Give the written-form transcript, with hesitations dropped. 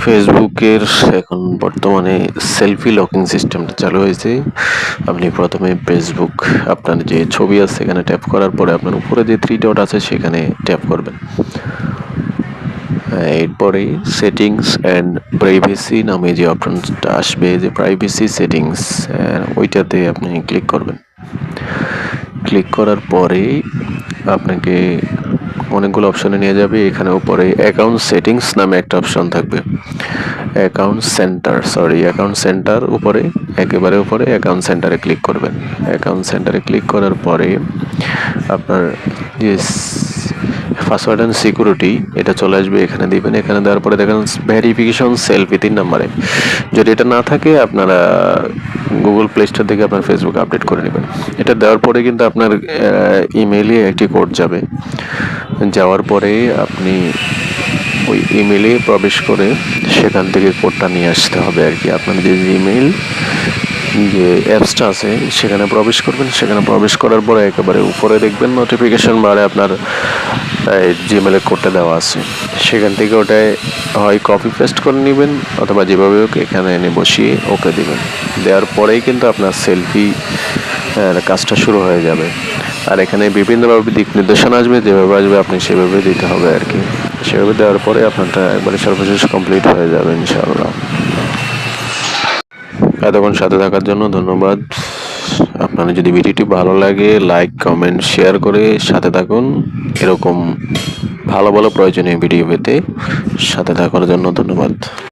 ফেসবুকের এখন বর্তমানে সেলফি লকিং সিস্টেমটা চালু হয়েছে। আপনি প্রথমে ফেসবুক আপনার যে ছবি আছে এখানে ট্যাপ করার পরে আপনার উপরে যে 3 ডট আছে সেখানে ট্যাপ করবেন। এরপরেই সেটিংস অ্যান্ড প্রাইভেসি নামে যে অপশনটা আসবে, যে প্রাইভেসি সেটিংস, ওইটাতে আপনি ক্লিক করবেন। ক্লিক করার পরেই আপনাকে অনেকগুলো অপশনে নিয়ে যাবে। এখানে উপরে অ্যাকাউন্ট সেটিংস নামে একটা অপশন থাকবে। অ্যাকাউন্ট সেন্টার উপরে, একেবারে উপরে অ্যাকাউন্ট সেন্টারে ক্লিক করবেন। অ্যাকাউন্ট সেন্টারে ক্লিক করার পরে আপনার যে পাসওয়ার্ড অ্যান্ড সিকিউরিটি এটা চলে আসবে, এখানে দিবেন। এখানে দেওয়ার পরে দেখেন ভেরিফিকেশন সেলফি 3 নম্বরে। যদি এটা না থাকে আপনারা গুগল প্লে স্টোর থেকে আপনার ফেসবুক আপডেট করে নেবেন। এটা দেওয়ার পরে কিন্তু আপনার ইমেইলে একটি কোড যাবে। যাওয়ার পরে আপনি ওই ইমেইলে প্রবেশ করে সেখান থেকে কোডটা নিয়ে আসতে হবে আর কি। আপনার যে ইমেইল যে অ্যাপসটা আছে সেখানে প্রবেশ করবেন। সেখানে প্রবেশ করার পরে একেবারে উপরে দেখবেন নোটিফিকেশন বারে আপনার জিমেলের কোডটা দেওয়া আছে। সেখান থেকে ওটায় হয় কপি পেস্ট করে নেবেন অথবা যেভাবে হোক এখানে এনে বসিয়ে ওকে দেবেন। দেওয়ার পরেই কিন্তু আপনার সেলফি কাজটা শুরু হয়ে যাবে। আর এখানে বিভিন্নভাবে দিক নির্দেশনা আসবে, যেভাবে আসবে আপনি সেভাবে দিতে হবে আর কি। সেভাবে দেওয়ার পরে আপনারটা একবারে সর্বশেষ কমপ্লিট হয়ে যাবে ইনশাআল্লাহ। এতক্ষণ সাথে থাকার জন্য ধন্যবাদ। আপনার যদি ভিডিওটি ভালো লাগে লাইক কমেন্ট শেয়ার করে সাথে থাকুন। এরকম ভালো ভালো প্রয়োজনীয় ভিডিও পেতে সাথে থাকার জন্য ধন্যবাদ।